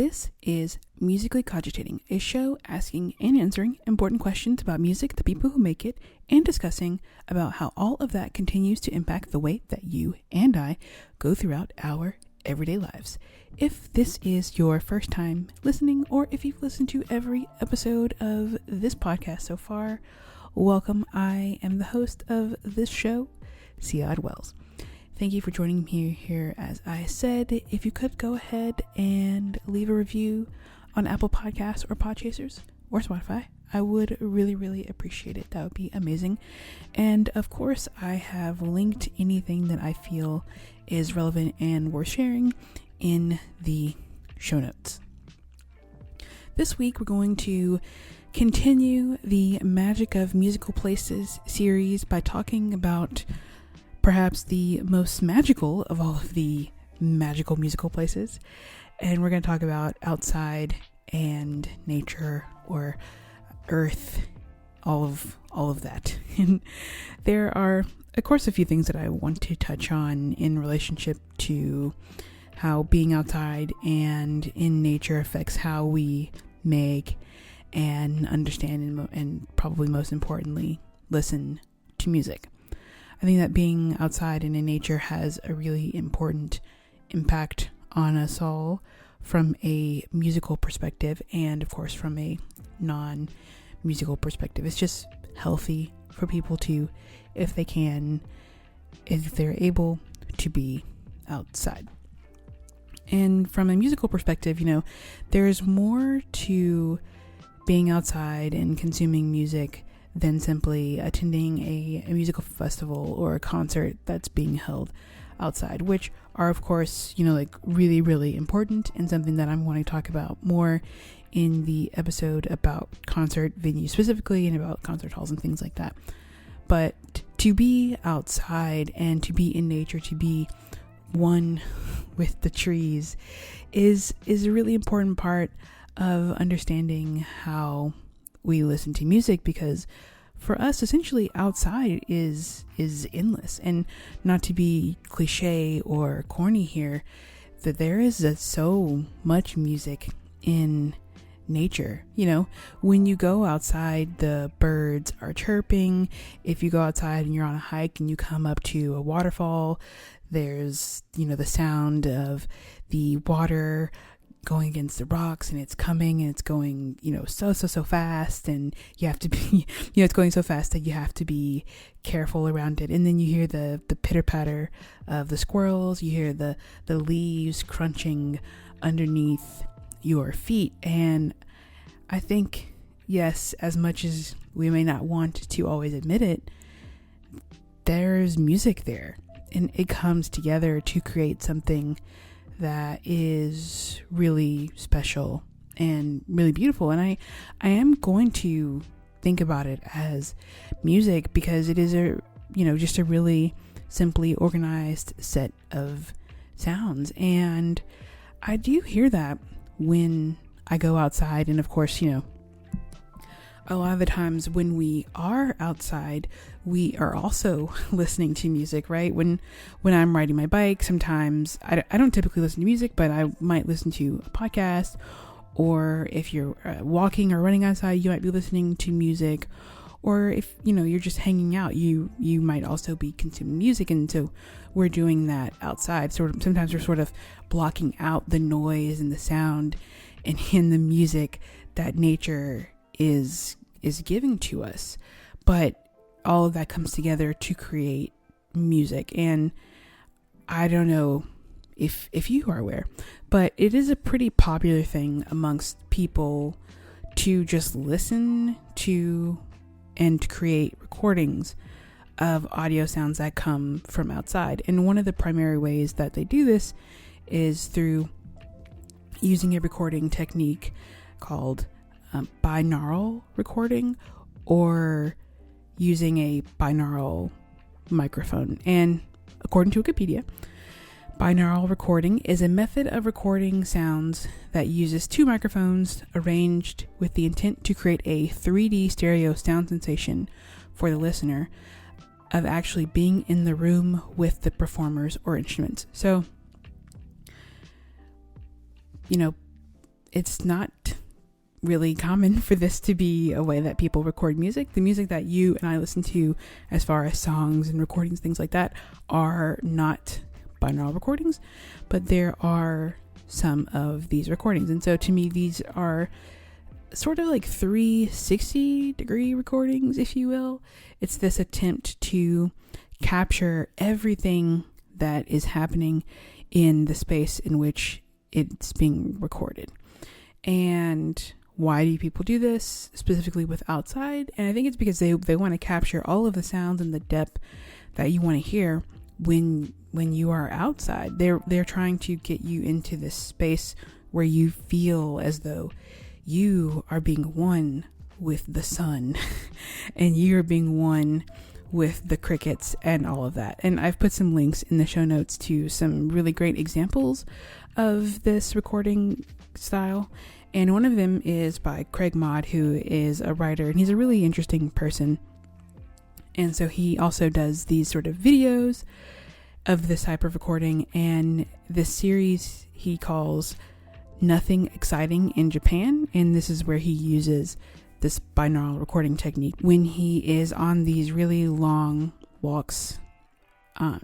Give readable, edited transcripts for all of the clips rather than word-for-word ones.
This is Musically Cogitating, a show asking and answering important questions about music, the people who make it, and discussing about how all of that continues to impact the way that you and I go throughout our everyday lives. If this is your first time listening, or if you've listened to every episode of this podcast so far, welcome. I am the host of this show, Ciyadh Wells. Thank you for joining me here. As I said, if you could go ahead and leave a review on Apple Podcasts or Podchasers or Spotify, I would really appreciate it. That would be amazing. And of course, I have linked anything that I feel is relevant and worth sharing in the show notes. This week, we're going to continue the Magic of Musical Places series by talking about perhaps the most magical of all of the magical musical places. And we're going to talk about outside and nature or earth, all of that. And there are, of course, a few things that I want to touch on in relationship to how being outside and in nature affects how we make and understand and probably most importantly, listen to music. I think that being outside and in nature has a really important impact on us all from a musical perspective and, of course, from a non-musical perspective. It's just healthy for people to, if they're able to be outside. And from a musical perspective, there's more to being outside and consuming music than simply attending a musical festival or a concert that's being held outside, which are, of course, really important and something that I'm going to talk about more in the episode about concert venues specifically and about concert halls and things like that. But to be outside and to be in nature, to be one with the trees is a really important part of understanding how we listen to music, because for us, essentially, outside is endless. And not to be cliche or corny here, that there is so much music in nature. When you go outside, the birds are chirping. If you go outside and you're on a hike and you come up to a waterfall, there's the sound of the water going against the rocks, and it's coming and it's going so fast, and you have to be it's going so fast that you have to be careful around it. And then you hear the pitter patter of the squirrels, you hear the leaves crunching underneath your feet. And I think, yes, as much as we may not want to always admit it, there's music there, and it comes together to create something that is really special and really beautiful. And I am going to think about it as music, because it is just a really simply organized set of sounds. And I do hear that when I go outside. And of course, a lot of the times when we are outside, we are also listening to music, right? When I'm riding my bike, sometimes I don't typically listen to music, but I might listen to a podcast. Or if you're walking or running outside, you might be listening to music. Or if, you're just hanging out, you might also be consuming music. And so we're doing that outside. Sometimes we're sort of blocking out the noise and the sound and in the music that nature is giving to us. But all of that comes together to create music. And I don't know if you are aware, but it is a pretty popular thing amongst people to just listen to and create recordings of audio sounds that come from outside. And one of the primary ways that they do this is through using a recording technique called binaural recording, or using a binaural microphone. And according to Wikipedia, binaural recording is a method of recording sounds that uses two microphones arranged with the intent to create a 3D stereo sound sensation for the listener of actually being in the room with the performers or instruments. So, it's not really common for this to be a way that people record music. The music that you and I listen to, as far as songs and recordings, things like that, are not binaural recordings, but there are some of these recordings. And so to me, these are sort of like 360-degree recordings, if you will. It's this attempt to capture everything that is happening in the space in which it's being recorded. And why do people do this specifically with outside? And I think it's because they want to capture all of the sounds and the depth that you want to hear when you are outside. They're trying to get you into this space where you feel as though you are being one with the sun and you're being one with the crickets and all of that. And I've put some links in the show notes to some really great examples of this recording style. And one of them is by Craig Maude, who is a writer, and he's a really interesting person. And so he also does these sort of videos of this type of recording. And this series he calls Nothing Exciting in Japan. And this is where he uses this binaural recording technique when he is on these really long walks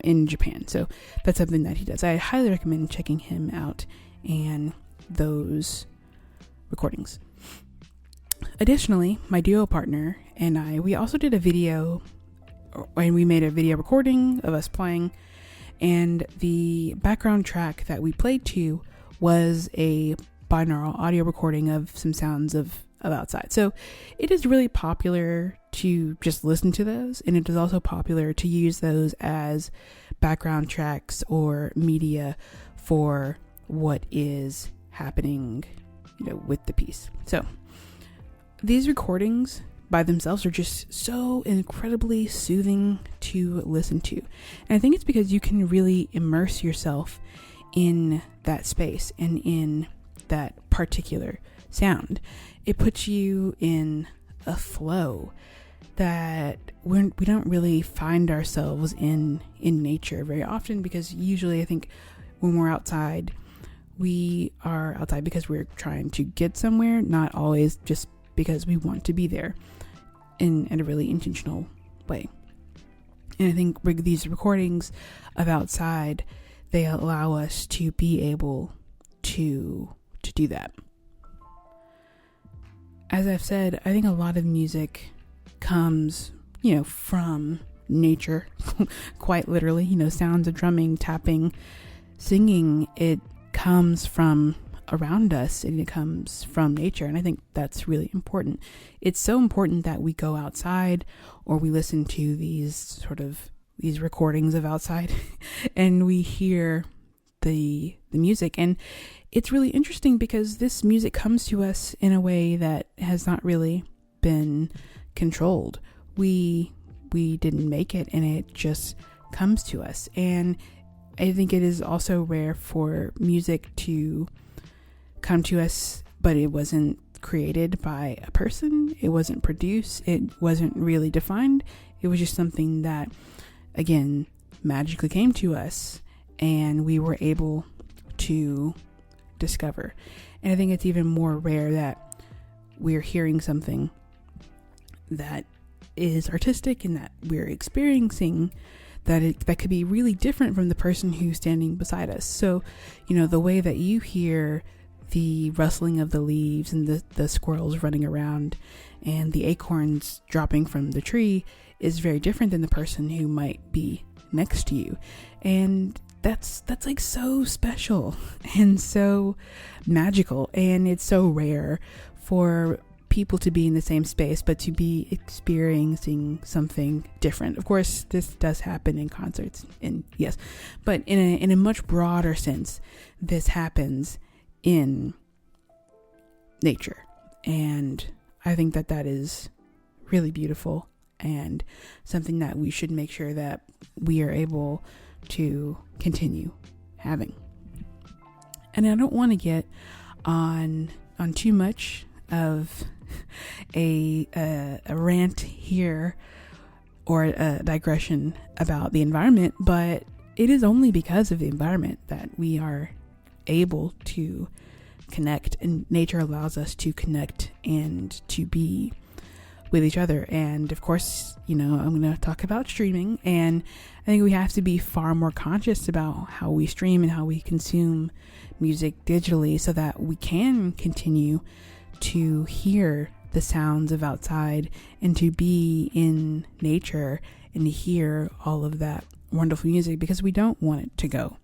in Japan. So that's something that he does. I highly recommend checking him out and those recordings. Additionally, my duo partner and we also did a video, and we made a video recording of us playing, and the background track that we played to was a binaural audio recording of some sounds of outside. So it is really popular to just listen to those, and it is also popular to use those as background tracks or media for what is happening, with the piece. So these recordings by themselves are just so incredibly soothing to listen to. And I think it's because you can really immerse yourself in that space and in that particular sound. It puts you in a flow that we don't really find ourselves in nature very often, because usually I think when we're outside, we are outside because we're trying to get somewhere, not always just because we want to be there in a really intentional way. And I think these recordings of outside, they allow us to be able to do that. As I've said, I think a lot of music comes, from nature, quite literally, sounds of drumming, tapping, singing. It comes from around us, and it comes from nature. And I think that's really important. It's so important that we go outside, or we listen to these recordings of outside and we hear the music. And it's really interesting because this music comes to us in a way that has not really been controlled. We didn't make it, and it just comes to us. And I think it is also rare for music to come to us, but it wasn't created by a person. It wasn't produced. It wasn't really defined. It was just something that, again, magically came to us, and we were able to discover. And I think it's even more rare that we're hearing something that is artistic and that we're experiencing that could be really different from the person who's standing beside us. So, the way that you hear the rustling of the leaves and the squirrels running around and the acorns dropping from the tree is very different than the person who might be next to you. And that's like so special and so magical, and it's so rare for people to be in the same space but to be experiencing something different. Of course, this does happen in concerts, and yes, but in a much broader sense, this happens in nature. And I think that is really beautiful, and something that we should make sure that we are able to continue having. And I don't want to get on too much of a rant here or a digression about the environment, but it is only because of the environment that we are able to connect, and nature allows us to connect and to be with each other. And of course, I'm going to talk about streaming, and I think we have to be far more conscious about how we stream and how we consume music digitally, so that we can continue to hear the sounds of outside and to be in nature and to hear all of that wonderful music, because we don't want it to go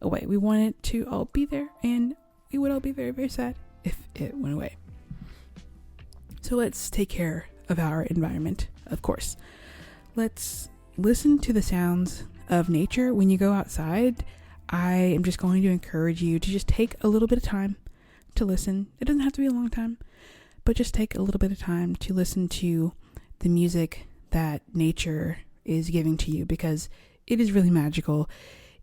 away. We want it to all be there, and we would all be very, very sad if it went away. So let's take care of our environment, of course. Let's listen to the sounds of nature when you go outside. I am just going to encourage you to just take a little bit of time to listen. It doesn't have to be a long time, but just take a little bit of time to listen to the music that nature is giving to you, because it is really magical.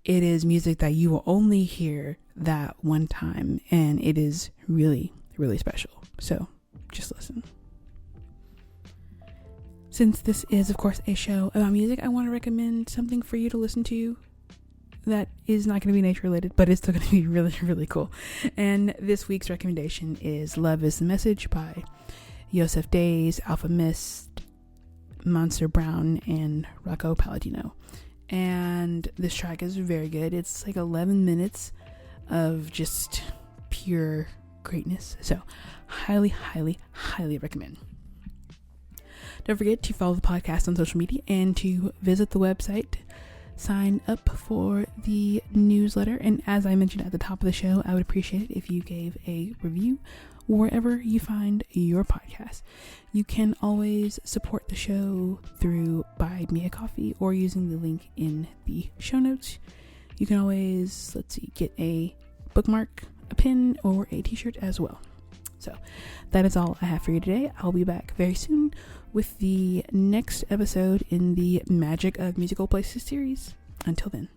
It is music that you will only hear that one time, and it is really, really special. So just listen. Since this is, of course, a show about music, I want to recommend something for you to listen to that is not going to be nature related, but it's still going to be really, really cool. And this week's recommendation is Love Is the Message by Yosef Days, Alpha Mist, Monster Brown, and Rocco Palladino. And this track is very good. It's like 11 minutes of just pure greatness. So highly, highly, highly recommend. Don't forget to follow the podcast on social media and to visit the website. Sign up for the newsletter. And as I mentioned at the top of the show, I would appreciate it if you gave a review wherever you find your podcast. You can always support the show through Buy Me a Coffee or using the link in the show notes. You can always, get a bookmark, a pin, or a t-shirt as well. So that is all I have for you today. I'll be back very soon with the next episode in the Magic of Musical Places series. Until then.